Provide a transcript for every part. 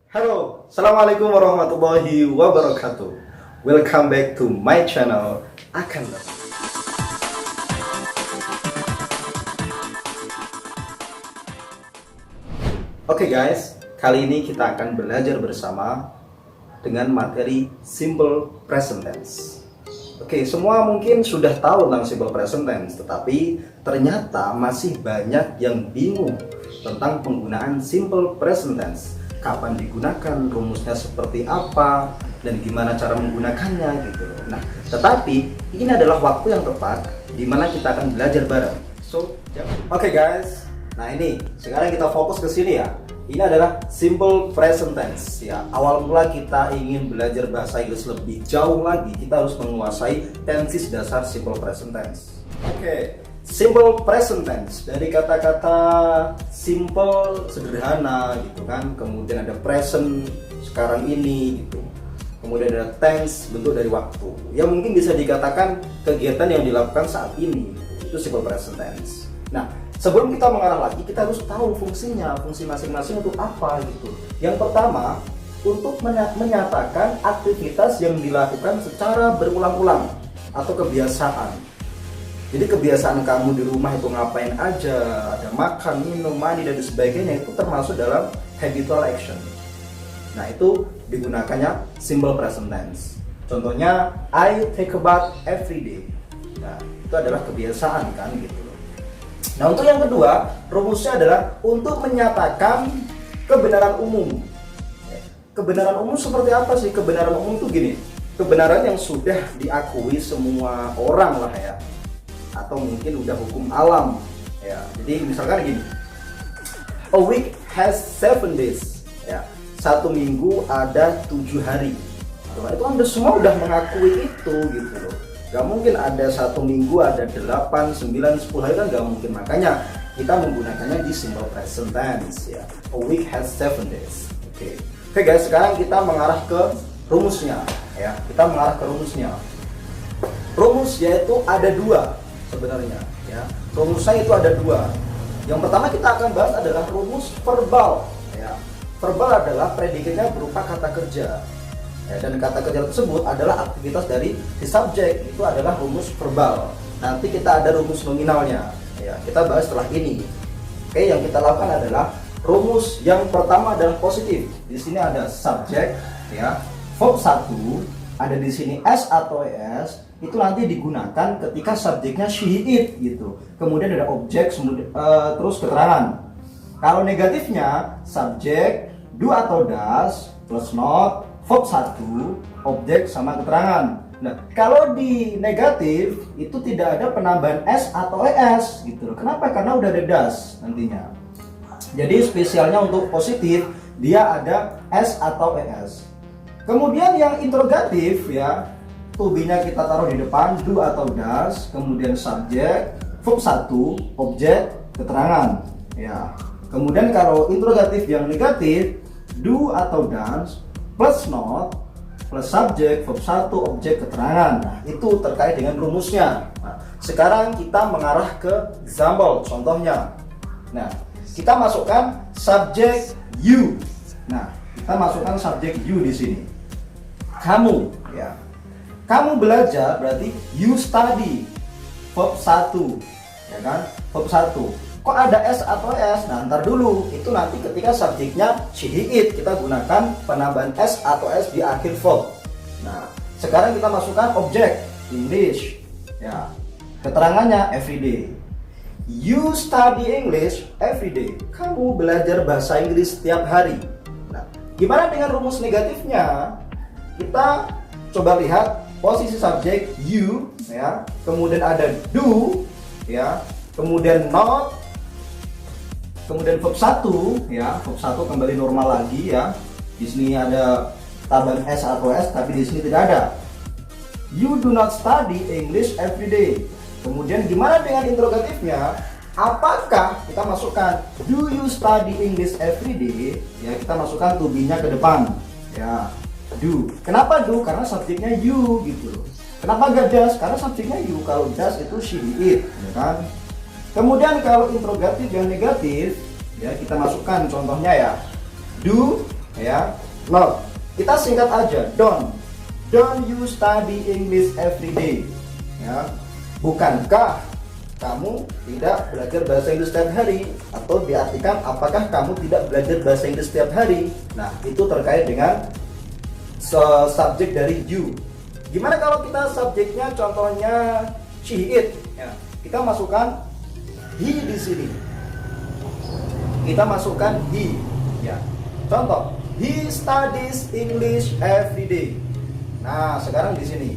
Halo, Assalamualaikum warahmatullahi wabarakatuh. Welcome back to my channel Akan. Oke guys, kali ini kita akan belajar bersama dengan materi Simple Present Tense. Oke, semua mungkin sudah tahu tentang Simple Present Tense, tetapi ternyata masih banyak yang bingung tentang penggunaan Simple Present Tense. Kapan digunakan, rumusnya seperti apa, dan gimana cara menggunakannya gitu. Nah, tetapi ini adalah waktu yang tepat di mana kita akan belajar bareng. Oke guys, nah ini sekarang kita fokus ke sini ya. Ini adalah Simple Present Tense ya. Awal mula kita ingin belajar bahasa Inggris lebih jauh lagi, kita harus menguasai tenses dasar Simple Present Tense. Oke. Simple present tense dari kata-kata simple, sederhana gitu kan. Kemudian ada present, sekarang ini gitu. Kemudian ada tense, bentuk dari waktu. Ya mungkin bisa dikatakan kegiatan yang dilakukan saat ini. Itu simple present tense. Nah, sebelum kita mengarah lagi, kita harus tahu fungsinya, fungsi masing-masing untuk apa gitu. Yang pertama, untuk menyatakan aktivitas yang dilakukan secara berulang-ulang atau kebiasaan. Jadi kebiasaan kamu di rumah itu ngapain aja, ada makan, minum, mandi, dan sebagainya, itu termasuk dalam habitual action. Nah, itu digunakannya simple present tense. Contohnya, I take a bath every day. Nah, itu adalah kebiasaan kan gitu. Nah, untuk yang kedua, rumusnya adalah untuk menyatakan kebenaran umum. Kebenaran umum seperti apa sih? Kebenaran umum itu gini, kebenaran yang sudah diakui semua orang lah ya, atau mungkin udah hukum alam ya. Jadi misalkan gini, a week has 7 days ya, satu minggu ada 7 hari. Nah, itu Anda semua udah mengakui itu gitu loh. Gak mungkin ada satu minggu ada 8, 9, 10 hari kan gak mungkin. Makanya kita menggunakannya di simple present tense ya. A week has 7 days. Oke guys, sekarang kita mengarah ke rumusnya ya. Kita mengarah ke rumusnya. Rumus yaitu ada dua sebenarnya ya. Rumusnya itu ada dua. Yang pertama kita akan bahas adalah rumus verbal ya. Verbal adalah predikatnya berupa kata kerja ya, dan kata kerja tersebut adalah aktivitas dari si subjek. Itu adalah rumus verbal. Nanti kita ada rumus nominalnya ya, kita bahas setelah ini. Oke, yang kita lakukan adalah rumus yang pertama adalah positif. Di sini ada subjek ya, verb 1, ada di sini s atau es. Itu nanti digunakan ketika subjeknya she, it gitu. Kemudian ada objek, terus keterangan. Kalau negatifnya subjek do atau does plus not, verb 1, objek sama keterangan. Nah, kalau di negatif itu tidak ada penambahan s atau es gitu. Kenapa? Karena udah ada does nantinya. Jadi spesialnya untuk positif dia ada s atau es. Kemudian yang interrogatif ya, to be-nya kita taruh di depan do atau does, kemudian subjek, verb 1, objek, keterangan ya. Kemudian kalau interrogatif yang negatif, do atau does plus not plus subjek, verb 1, objek, keterangan. Nah, itu terkait dengan rumusnya. Nah, sekarang kita mengarah ke example, contohnya. Nah, kita masukkan subjek you. Nah, kita masukkan subjek you di sini. Kamu ya. Kamu belajar berarti you study, verb 1 ya kan, verb 1. Kok ada s atau s? Nah, ntar dulu, itu nanti ketika subjeknya she, it, kita gunakan penambahan s atau s di akhir verb. Nah, sekarang kita masukkan objek English ya, keterangannya everyday. You study English every day. Kamu belajar bahasa Inggris setiap hari. Nah, gimana dengan rumus negatifnya? Kita coba lihat posisi subjek you ya, kemudian ada do ya, kemudian not, kemudian verb 1 ya, verb 1 kembali normal lagi ya. Di sini ada tambahan s atau s, tapi di sini tidak ada. You do not study English every day. Kemudian gimana dengan interrogatifnya? Apakah kita masukkan do you study English every day? Ya, kita masukkan to be-nya ke depan ya. Do. Kenapa do? Karena subjeknya you gitu loh. Kenapa gak does? Karena subjeknya you. Kalau does itu she, it ya kan. Kemudian kalau interrogatif yang negatif ya, kita masukkan contohnya ya, do ya. Not, kita singkat aja, don't you study English every day, ya. Bukankah kamu tidak belajar bahasa Inggris setiap hari? Atau diartikan apakah kamu tidak belajar bahasa Inggris setiap hari? Nah, itu terkait dengan subjek dari you. Gimana kalau kita subjeknya contohnya she, it, ya. Kita masukkan he di sini. Kita masukkan he, ya. Contoh, he studies English every day. Nah, sekarang di sini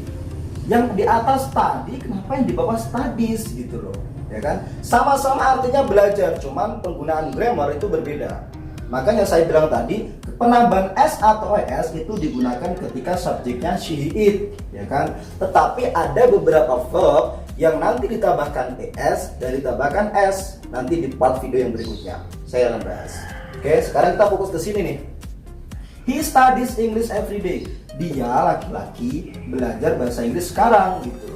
yang di atas study, kenapa yang di bawah studies gitu loh, ya kan? Sama-sama artinya belajar, cuman penggunaan grammar itu berbeda. Makanya saya bilang tadi, penambahan s atau es itu digunakan ketika subjeknya she, it, ya kan? Tetapi ada beberapa verb yang nanti ditambahkan es dan ditambahkan s nanti di part video yang berikutnya saya akan bahas. Oke, sekarang kita fokus ke sini nih. He studies English every day. Dia laki-laki belajar bahasa Inggris sekarang gitu.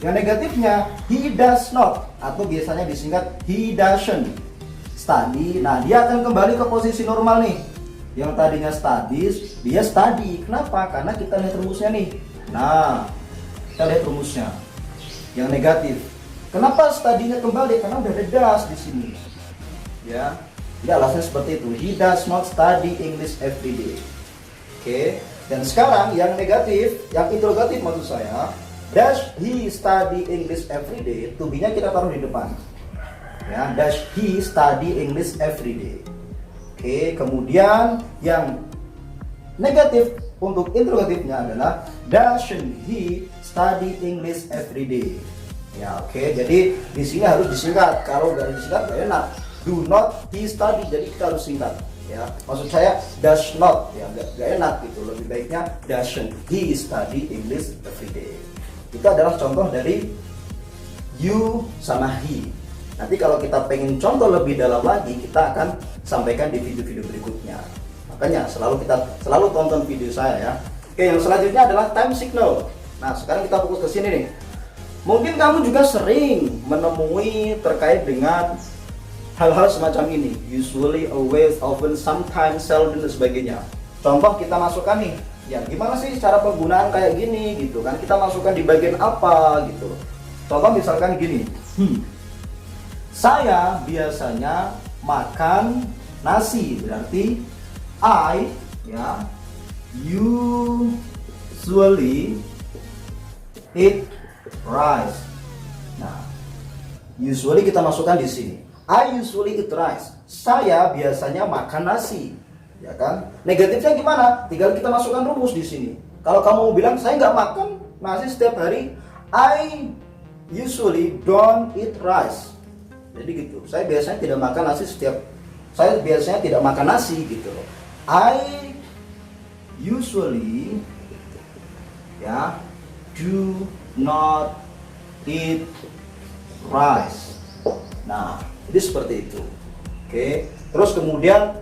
Yang negatifnya he does not, atau biasanya disingkat he doesn't study. Nah, dia akan kembali ke posisi normal nih. Yang tadinya studies, dia study. Kenapa? Karena kita lihat rumusnya nih. Nah, kita lihat rumusnya. Yang negatif. Kenapa studinya kembali? Karena udah ada does di sini. Ya. Jadi alasannya seperti itu. He does not study English every day. Oke. Dan sekarang yang negatif, yang interrogatif maksud saya, does he study English every day? To be-nya kita taruh di depan. Ya, does he study English every day? Oke, kemudian yang negatif untuk interrogatifnya adalah doesn't he study English every day? Ya, oke. Jadi di sini harus disingkat. Kalau nggak disingkat nggak enak. Do not he study. Jadi kita harus singkat. Ya, maksud saya does not, ya nggak enak gitu. Lebih baiknya doesn't he study English every day. Itu adalah contoh dari you sama he. Nanti kalau kita pengen contoh lebih dalam lagi, kita akan sampaikan di video-video berikutnya. Makanya selalu tonton video saya ya. Oke, yang selanjutnya adalah time signal. Nah, sekarang kita fokus ke sini nih. Mungkin kamu juga sering menemui terkait dengan hal-hal semacam ini, usually, always, often, sometimes, seldom, dan sebagainya. Contoh kita masukkan nih, ya gimana sih cara penggunaan kayak gini gitu kan? Kita masukkan di bagian apa gitu. Contoh misalkan gini, saya biasanya makan nasi, berarti I, ya, usually eat rice. Nah, usually kita masukkan di sini. I usually eat rice. Saya biasanya makan nasi, ya kan? Negatifnya gimana? Tinggal kita masukkan rumus di sini. Kalau kamu mau bilang saya nggak makan nasi setiap hari, I usually don't eat rice. Jadi gitu. Saya biasanya tidak makan nasi saya biasanya tidak makan nasi gitu. I usually, ya, do not eat rice. Nah, jadi seperti itu. Oke. Terus kemudian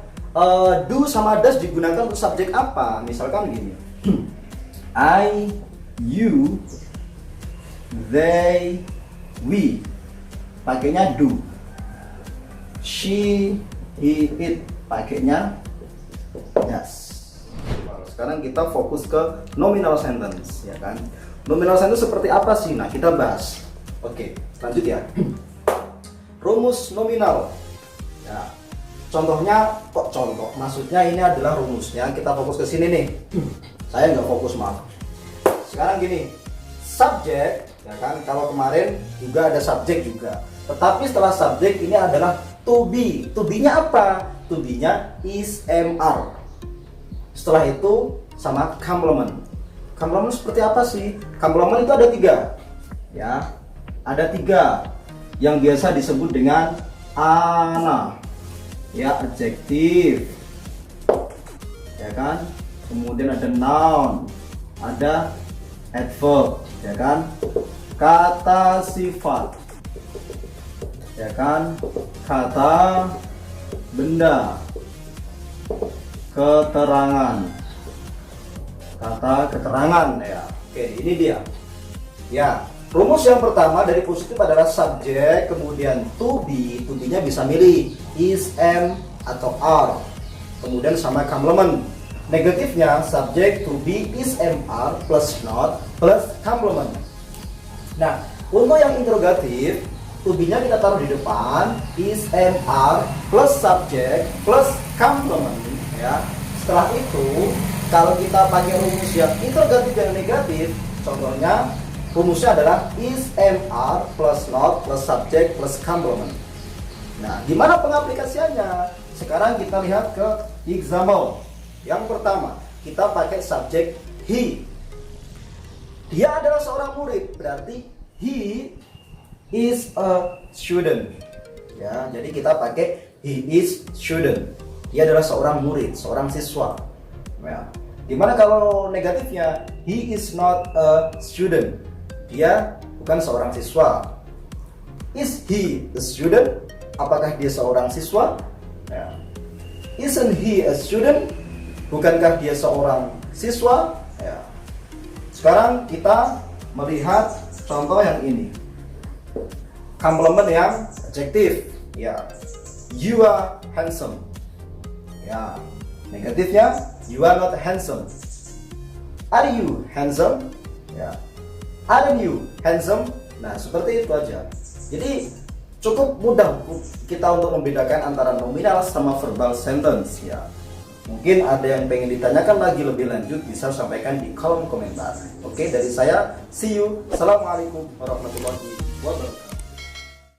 do sama does digunakan untuk subjek apa? Misalkan gini. I, you, they, we. Pakainya do. She, he, it. Pakainya yes. Sekarang kita fokus ke nominal sentence, ya kan? Nominal sentence seperti apa sih? Nah, kita bahas. Oke, lanjut ya. Rumus nominal. Ya. Contohnya, kok contoh? Maksudnya ini adalah rumusnya. Kita fokus ke sini nih. Saya nggak fokus, maaf. Sekarang gini, subjek, ya kan? Kalau kemarin juga ada subjek juga. Tetapi setelah subjek ini adalah to be. To be-nya apa? To be-nya is, am, are. Setelah itu sama complement. Complement seperti apa sih? Complement itu ada 3. Ya, ada 3. Yang biasa disebut dengan ana, ya, adjektif, ya kan. Kemudian ada noun, ada adverb, ya kan. Kata sifat, ya kan. Kata benda, keterangan, kata keterangan, ya. Oke, ini dia. Ya. Rumus yang pertama dari positif adalah subjek, kemudian to be-nya bisa milih is, am, atau are. kemudian sama complement. Negatifnya subject to be is am plus not plus complement. Nah, untuk yang interrogatif, to be-nya kita taruh di depan, is am plus subject plus complement ya. Setelah itu, kalau kita pakai rumus yang interrogatif dan negatif, contohnya rumusnya adalah is am plus not plus subject plus complement. Nah, gimana pengaplikasiannya? Sekarang kita lihat ke example. Yang pertama, kita pakai subjek he. Dia adalah seorang murid, berarti he is a student. Ya, jadi kita pakai he is student. Dia adalah seorang murid, seorang siswa. Ya. Gimana kalau negatifnya? He is not a student. Dia bukan seorang siswa. Is he a student? Apakah dia seorang siswa? Ya. Isn't he a student? Bukankah dia seorang siswa? Ya. Sekarang kita melihat contoh yang ini. Complement yang adjektif. Ya. You are handsome. Ya. Negatifnya, you are not handsome. Are you handsome? Ya. Aren't you handsome? Nah, seperti itu aja. Jadi cukup mudah kita untuk membedakan antara nominal sama verbal sentence ya. Mungkin ada yang pengen ditanyakan lagi lebih lanjut, bisa sampaikan di kolom komentar. Oke, dari saya, see you. Assalamualaikum warahmatullahi wabarakatuh.